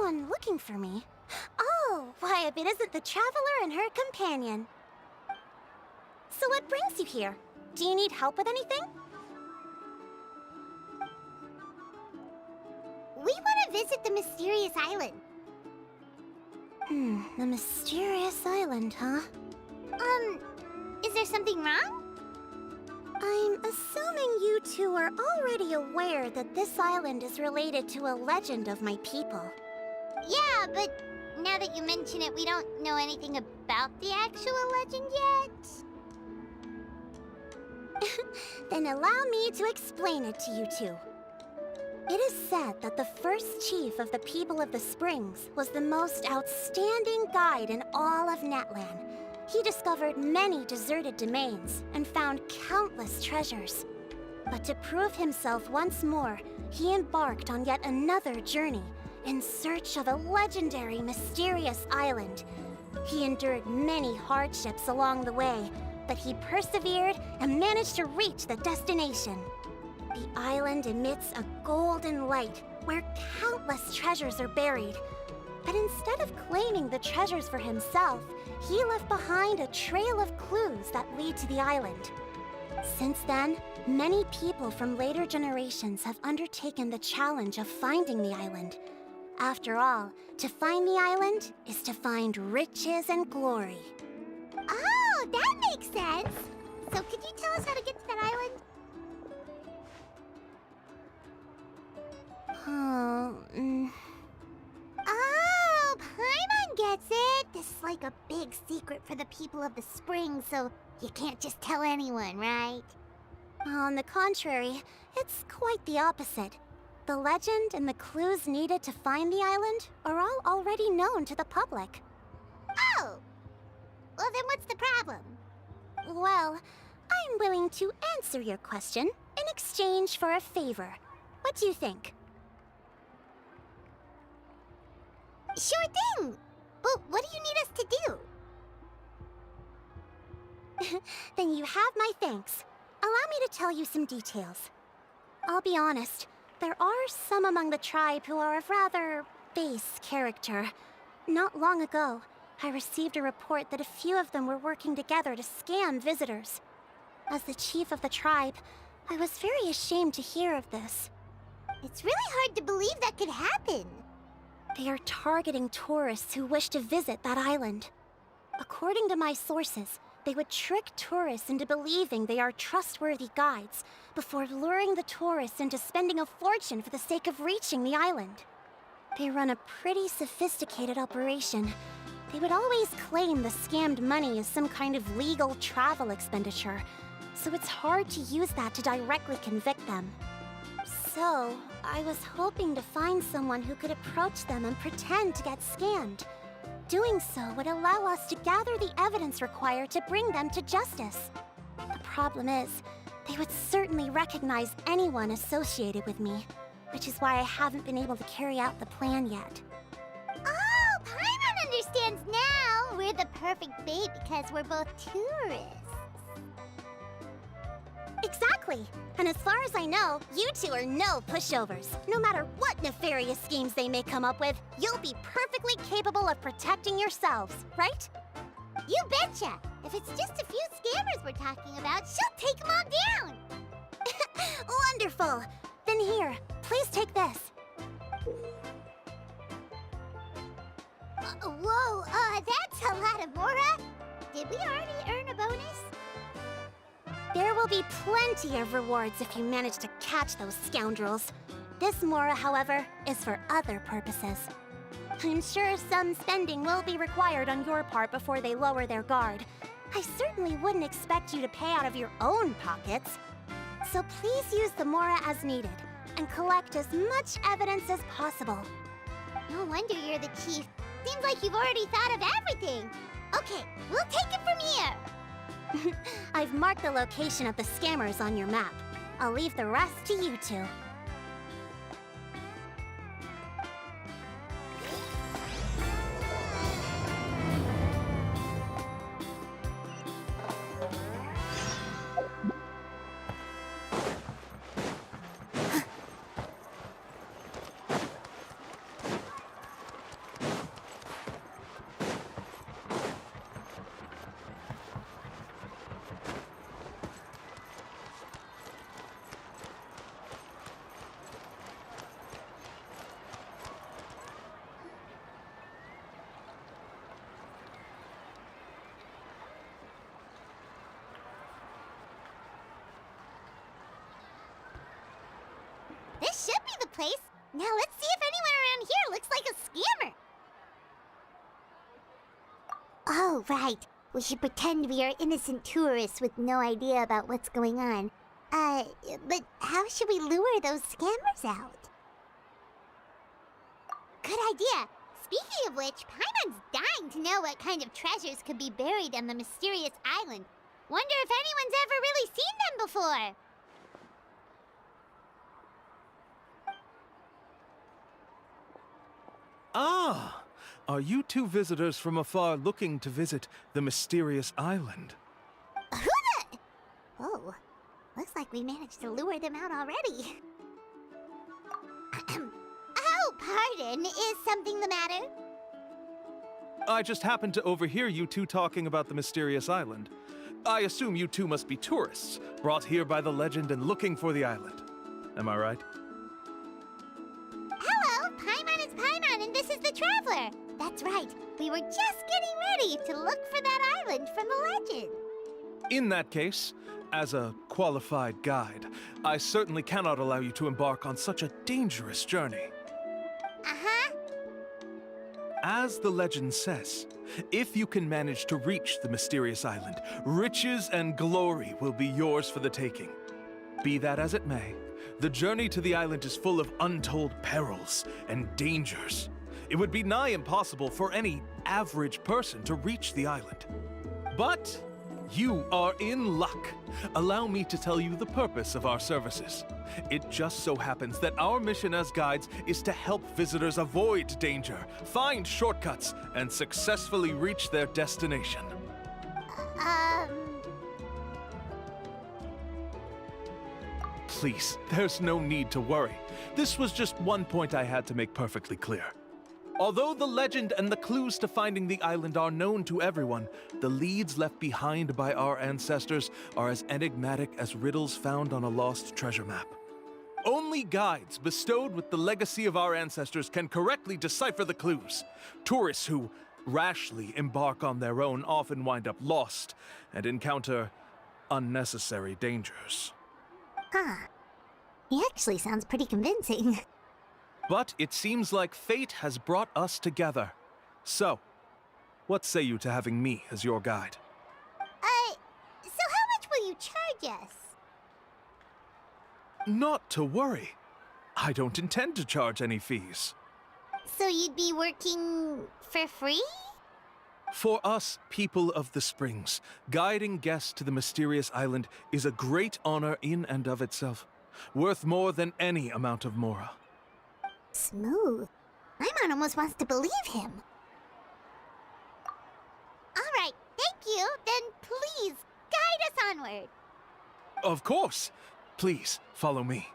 someone looking for me. Oh, why, if it isn't the traveler and her companion. So what brings you here? Do you need help with anything? We want to visit the mysterious island. The mysterious island, huh? Is there something wrong? I'm assuming you two are already aware that this island is related to a legend of my people. Yeah, but now that you mention it, we don't know anything about the actual legend yet. Then allow me to explain it to you two. It is said that the first chief of the people of the Springs was the most outstanding guide in all of Netland. He discovered many deserted domains and found countless treasures. But to prove himself once more, he embarked on yet another journey in search of a legendary, mysterious island. He endured many hardships along the way, but he persevered and managed to reach the destination. The island emits a golden light where countless treasures are buried. But instead of claiming the treasures for himself, he left behind a trail of clues that lead to the island. Since then, many people from later generations have undertaken the challenge of finding the island. After all, to find the island is to find riches and glory. Oh, that makes sense. So could you tell us how to get to that island? Oh, Paimon gets it! This is like a big secret for the people of the spring, so you can't just tell anyone, right? On the contrary, it's quite the opposite. The legend and the clues needed to find the island are all already known to the public. Oh! Well, then what's the problem? Well, I'm willing to answer your question in exchange for a favor. What do you think? Sure thing! But what do you need us to do? Then you have my thanks. Allow me to tell you some details. I'll be honest, there are some among the tribe who are of rather base character. Not long ago, I received a report that a few of them were working together to scam visitors. As the chief of the tribe, I was very ashamed to hear of this. It's really hard to believe that could happen. They are targeting tourists who wish to visit that island. According to my sources, they would trick tourists into believing they are trustworthy guides before luring the tourists into spending a fortune for the sake of reaching the island. They run a pretty sophisticated operation. They would always claim the scammed money is some kind of legal travel expenditure, so it's hard to use that to directly convict them. So, I was hoping to find someone who could approach them and pretend to get scammed. Doing so would allow us to gather the evidence required to bring them to justice. The problem is, they would certainly recognize anyone associated with me, which is why I haven't been able to carry out the plan yet. Oh, Paimon understands now! We're the perfect bait because we're both tourists. Exactly! And as far as I know, you two are no pushovers. No matter what nefarious schemes they may come up with, you'll be perfectly capable of protecting yourselves, right? You betcha! If it's just a few scammers we're talking about, she'll take them all down! Wonderful! Then here, please take this. Whoa, that's a lot of Mora! Did we already earn a bonus? There will be plenty of rewards if you manage to catch those scoundrels. This Mora, however, is for other purposes. I'm sure some spending will be required on your part before they lower their guard. I certainly wouldn't expect you to pay out of your own pockets. So please use the Mora as needed, and collect as much evidence as possible. No wonder you're the chief. Seems like you've already thought of everything. Okay, we'll take it from here. I've marked the location of the scammers on your map. I'll leave the rest to you two. This should be the place. Now let's see if anyone around here looks like a scammer. Oh, right. We should pretend we are innocent tourists with no idea about what's going on. But how should we lure those scammers out? Good idea. Speaking of which, Paimon's dying to know what kind of treasures could be buried on the mysterious island. Wonder if anyone's ever really seen them before. Ah! Are you two visitors from afar looking to visit the mysterious island? Who the... Oh, looks like we managed to lure them out already. Oh, pardon. Is something the matter? I just happened to overhear you two talking about the mysterious island. I assume you two must be tourists, brought here by the legend and looking for the island. Am I right? Hello, Paimon is Paimon, and this is the Traveler. That's right. We were just getting ready to look for that island from the legend. In that case, as a qualified guide, I certainly cannot allow you to embark on such a dangerous journey. Uh-huh. As the legend says, if you can manage to reach the mysterious island, riches and glory will be yours for the taking. Be that as it may, the journey to the island is full of untold perils and dangers. It would be nigh impossible for any average person to reach the island. But you are in luck. Allow me to tell you the purpose of our services. It just so happens that our mission as guides is to help visitors avoid danger, find shortcuts, and successfully reach their destination. Please, there's no need to worry. This was just one point I had to make perfectly clear. Although the legend and the clues to finding the island are known to everyone, the leads left behind by our ancestors are as enigmatic as riddles found on a lost treasure map. Only guides bestowed with the legacy of our ancestors can correctly decipher the clues. Tourists who rashly embark on their own often wind up lost and encounter unnecessary dangers. Huh. He actually sounds pretty convincing. But it seems like fate has brought us together. So, what say you to having me as your guide? So how much will you charge us? Not to worry. I don't intend to charge any fees. So you'd be working for free? For us, people of the Springs, guiding guests to the mysterious island is a great honor in and of itself, worth more than any amount of mora. Smooth. Paimon almost wants to believe him. All right, thank you. Then please, guide us onward. Of course. Please, follow me.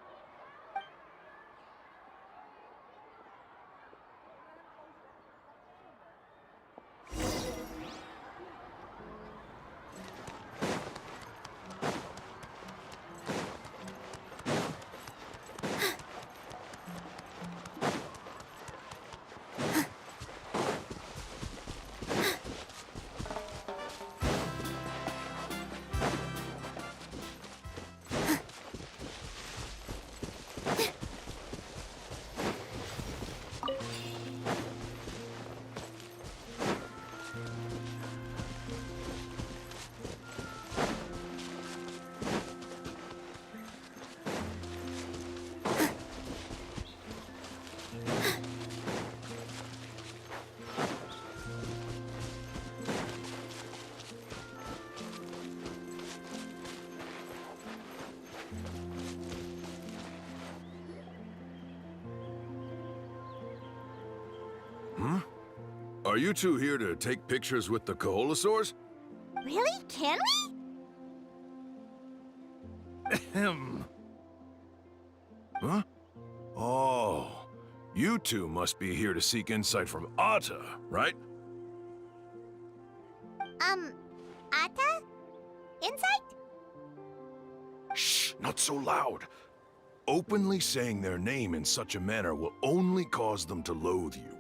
Are you two here to take pictures with the Koholosaurs? Really? Can we? Ahem. Huh? Oh, you two must be here to seek insight from Atta, right? Atta? Insight? Shh, not so loud. Openly saying their name in such a manner will only cause them to loathe you.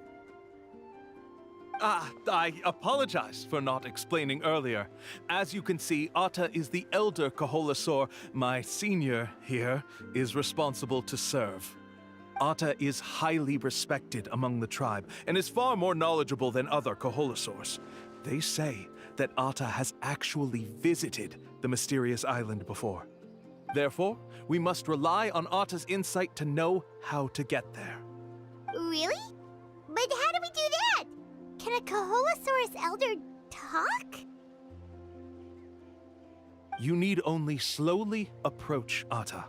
I apologize for not explaining earlier. As you can see, Atta is the elder Kaholasaur. My senior here is responsible to serve. Atta is highly respected among the tribe and is far more knowledgeable than other Kaholasaurs. They say that Atta has actually visited the mysterious island before. Therefore, we must rely on Atta's insight to know how to get there. Really? But how do we do that? Can a Kaholosaurus elder talk? You need only slowly approach Atta.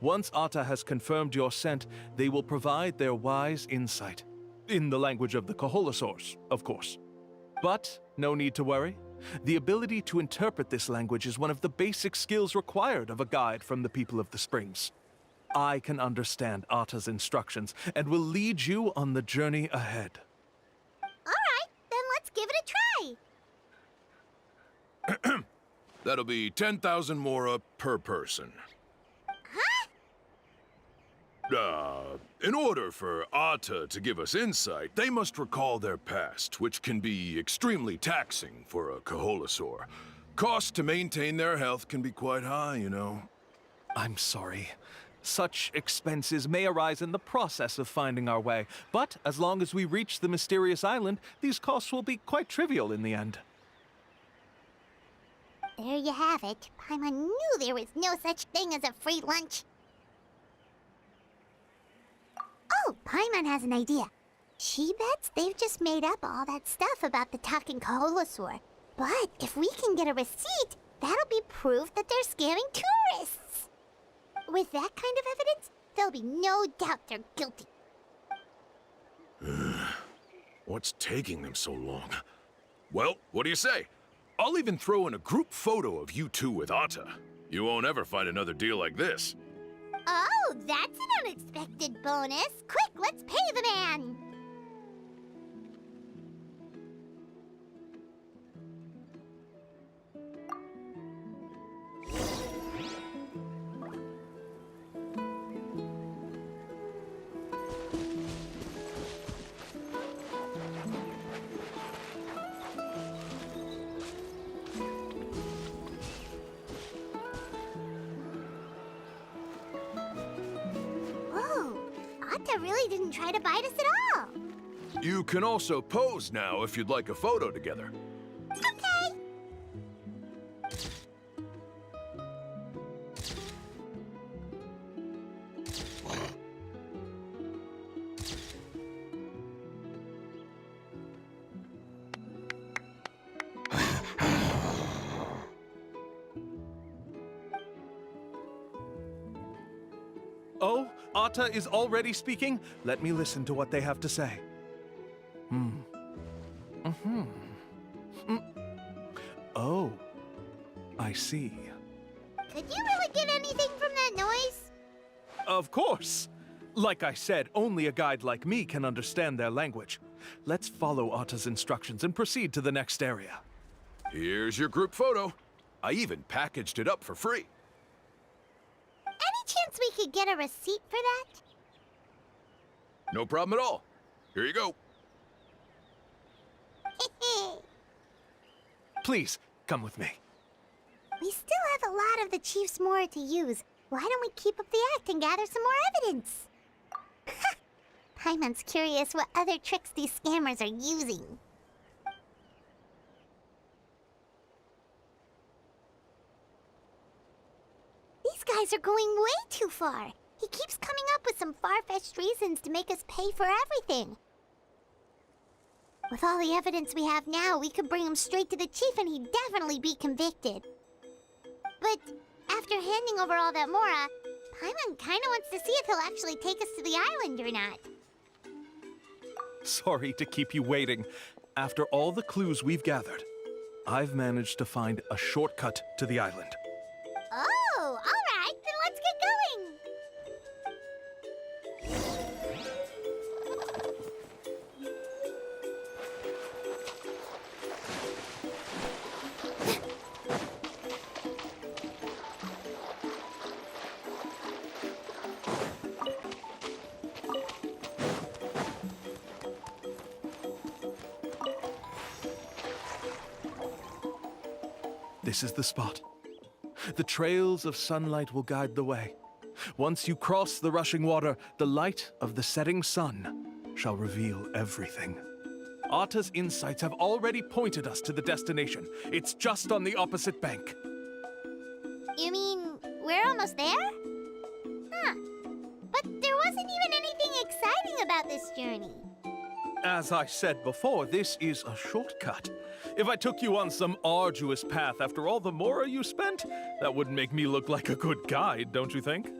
Once Atta has confirmed your scent, they will provide their wise insight. In the language of the Kaholosaurs, of course. But no need to worry. The ability to interpret this language is one of the basic skills required of a guide from the people of the Springs. I can understand Atta's instructions and will lead you on the journey ahead. Alright, then let's give it a try. That'll be 10,000 mora per person. In order for Atta to give us insight, they must recall their past, which can be extremely taxing for a Kaholasaur. Costs to maintain their health can be quite high, you know. I'm sorry. Such expenses may arise in the process of finding our way, but as long as we reach the mysterious island, these costs will be quite trivial in the end. There you have it. Paimon knew there was no such thing as a free lunch. Oh, Paimon has an idea. She bets they've just made up all that stuff about the talking Kaholosaur. But if we can get a receipt, that'll be proof that they're scamming tourists. With that kind of evidence, there'll be no doubt they're guilty. What's taking them so long? Well, what do you say? I'll even throw in a group photo of you two with Atta. You won't ever find another deal like this. Oh, that's an unexpected bonus. Quick, let's pay the man. Atta really didn't try to bite us at all. You can also pose now if you'd like a photo together. Okay. Oh, Atta is already speaking? Let me listen to what they have to say. Oh, I see. Could you really get anything from that noise? Of course! Like I said, only a guide like me can understand their language. Let's follow Atta's instructions and proceed to the next area. Here's your group photo. I even packaged it up for free. Any chance we could get a receipt for that? No problem at all. Here you go. Please, come with me. We still have a lot of the Chief's Mora to use. Why don't we keep up the act and gather some more evidence? Paimon's curious what other tricks these scammers are using. These guys are going way too far. He keeps coming up with some far-fetched reasons to make us pay for everything. With all the evidence we have now, we could bring him straight to the chief and he'd definitely be convicted. But after handing over all that Mora, Paimon kinda wants to see if he'll actually take us to the island or not. Sorry to keep you waiting. After all the clues we've gathered, I've managed to find a shortcut to the island. Oh, alright, then let's get going! This is the spot. The trails of sunlight will guide the way. Once you cross the rushing water, the light of the setting sun shall reveal everything. Atta's insights have already pointed us to the destination. It's just on the opposite bank. You mean we're almost there? Huh. But there wasn't even anything exciting about this journey. As I said before, this is a shortcut. If I took you on some arduous path after all the mora you spent, that wouldn't make me look like a good guide, don't you think?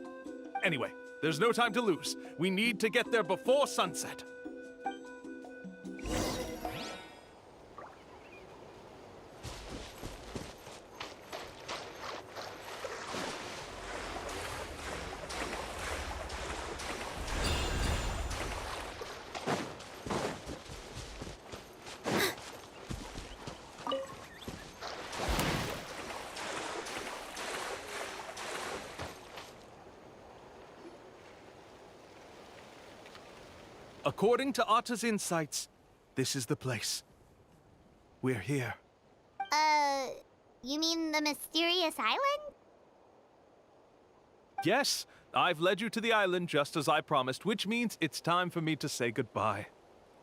Anyway, there's no time to lose. We need to get there before sunset. According to Atta's insights, this is the place. We're here. You mean the mysterious island? Yes, I've led you to the island just as I promised, which means it's time for me to say goodbye.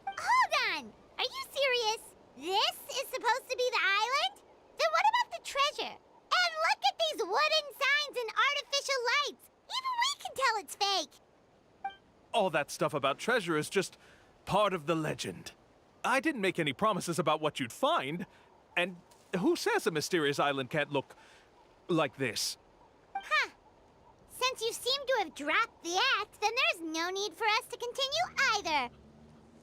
Hold on! Are you serious? This is supposed to be the island? Then what about the treasure? And look at these wooden signs and artificial lights! Even we can tell it's fake! All that stuff about treasure is just part of the legend. I didn't make any promises about what you'd find. And who says a mysterious island can't look like this? Huh. Since you seem to have dropped the act, then there's no need for us to continue either.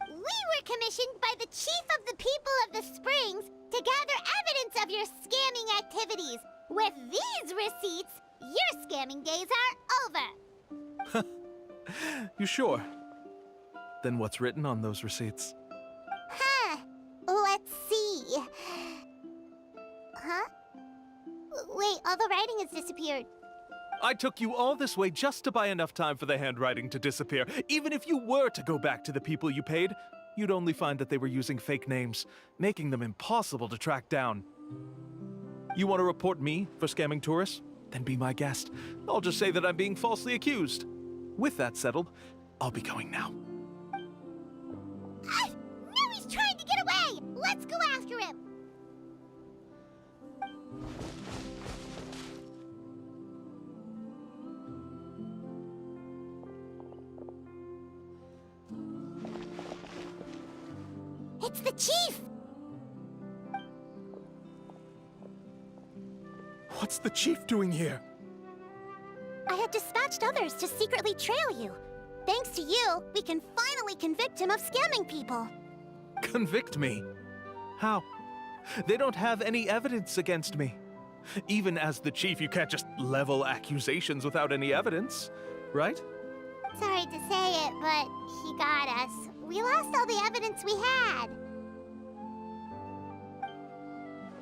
We were commissioned by the chief of the people of the Springs to gather evidence of your scamming activities. With these receipts, your scamming days are over. You sure? Then what's written on those receipts? Huh. Let's see. Huh? Wait, all the writing has disappeared. I took you all this way just to buy enough time for the handwriting to disappear. Even if you were to go back to the people you paid, you'd only find that they were using fake names, making them impossible to track down. You want to report me for scamming tourists? Then be my guest. I'll just say that I'm being falsely accused. With that settled, I'll be going now. Now he's trying to get away! Let's go after him! It's the chief! What's the chief doing here? I had dispatched others to secretly trail you. Thanks to you, we can finally convict him of scamming people. Convict me? How? They don't have any evidence against me. Even as the chief, you can't just level accusations without any evidence, right? Sorry to say it, but he got us. We lost all the evidence we had.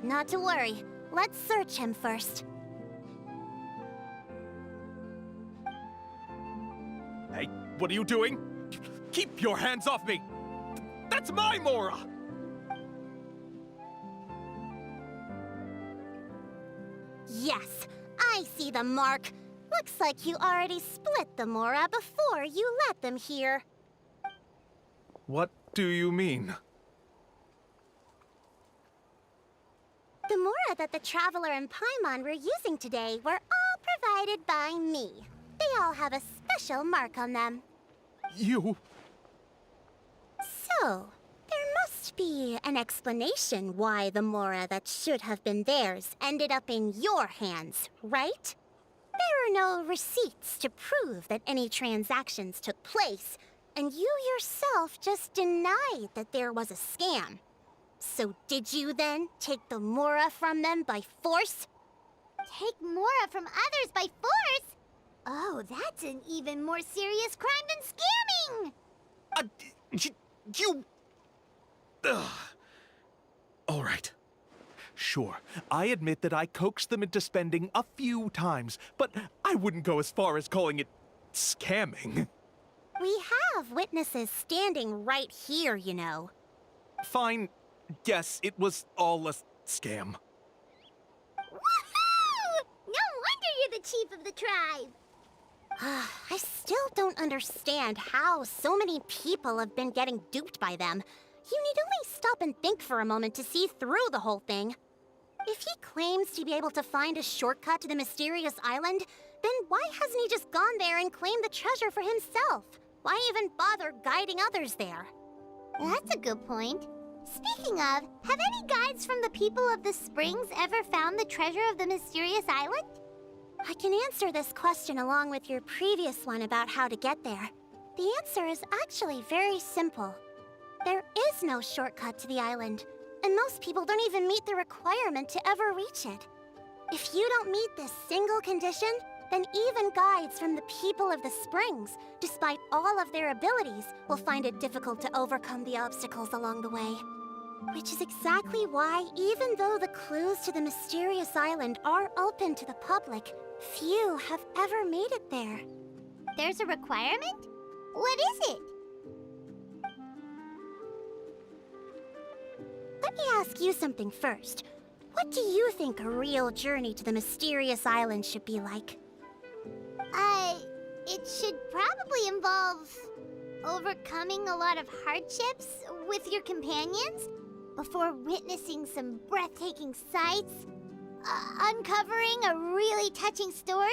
Not to worry. Let's search him first. Hey, what are you doing? Keep your hands off me! That's my Mora! Yes, I see the mark. Looks like you already split the Mora before you let them here. What do you mean? The Mora that the Traveler and Paimon were using today were all provided by me. They all have a special mark on them. You... So, there must be an explanation why the Mora that should have been theirs ended up in your hands, right? There are no receipts to prove that any transactions took place, and you yourself just denied that there was a scam. So did you then take the Mora from them by force? Take Mora from others by force? Oh, that's an even more serious crime than scamming! You... Ugh. All right. Sure, I admit that I coaxed them into spending a few times, but I wouldn't go as far as calling it scamming. We have witnesses standing right here, you know. Fine. Yes, it was all a scam. chief of the tribe. I still don't understand how so many people have been getting duped by them. You need only stop and think for a moment to see through the whole thing. If he claims to be able to find a shortcut to the mysterious island, then why hasn't he just gone there and claimed the treasure for himself? Why even bother guiding others there? That's a good point. Speaking of, have any guides from the people of the springs ever found the treasure of the mysterious island? I can answer this question along with your previous one about how to get there. The answer is actually very simple. There is no shortcut to the island, and most people don't even meet the requirement to ever reach it. If you don't meet this single condition, then even guides from the people of the springs, despite all of their abilities, will find it difficult to overcome the obstacles along the way. Which is exactly why, even though the clues to the mysterious island are open to the public, few have ever made it there. There's a requirement? What is it? Let me ask you something first. What do you think a real journey to the mysterious island should be like? It should probably involve overcoming a lot of hardships with your companions before witnessing some breathtaking sights, uncovering a really touching story,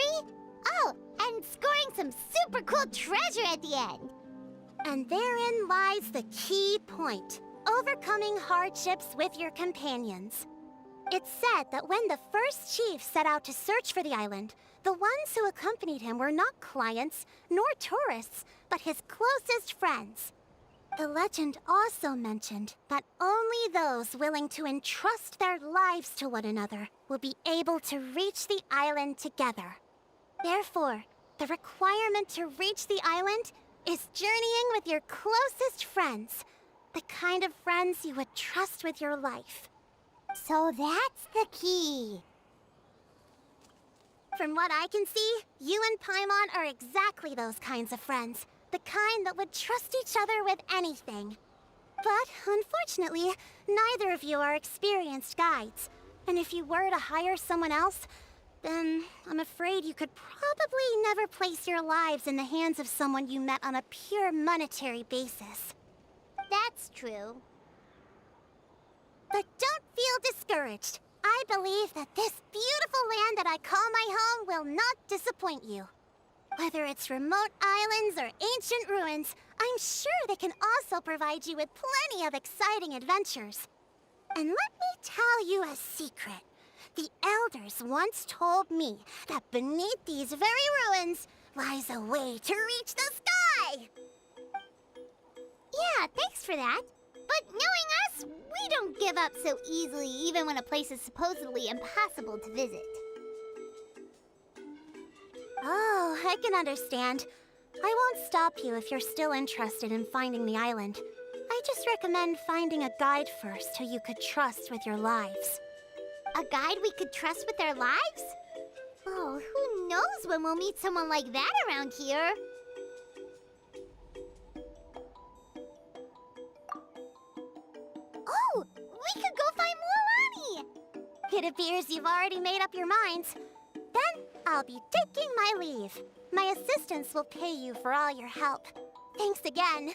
oh, and scoring some super cool treasure at the end. And therein lies the key point. Overcoming hardships with your companions. It's said that when the first chief set out to search for the island, the ones who accompanied him were not clients nor tourists, but his closest friends. The legend also mentioned that only those willing to entrust their lives to one another will be able to reach the island together. Therefore, the requirement to reach the island is journeying with your closest friends, the kind of friends you would trust with your life. So that's the key. From what I can see, you and Paimon are exactly those kinds of friends. The kind that would trust each other with anything. But, unfortunately, neither of you are experienced guides. And if you were to hire someone else, then I'm afraid you could probably never place your lives in the hands of someone you met on a pure monetary basis. That's true. But don't feel discouraged. I believe that this beautiful land that I call my home will not disappoint you. Whether it's remote islands or ancient ruins, I'm sure they can also provide you with plenty of exciting adventures. And let me tell you a secret. The elders once told me that beneath these very ruins lies a way to reach the sky! Yeah, thanks for that. But knowing us, we don't give up so easily even when a place is supposedly impossible to visit. Oh, I can understand. I won't stop you if you're still interested in finding the island. I just recommend finding a guide first who you could trust with your lives. A guide we could trust with our lives? Oh, who knows when we'll meet someone like that around here? Oh, we could go find Mualani! It appears you've already made up your minds. Then I'll be taking my leave. My assistants will pay you for all your help. Thanks again.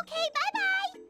Okay, bye-bye!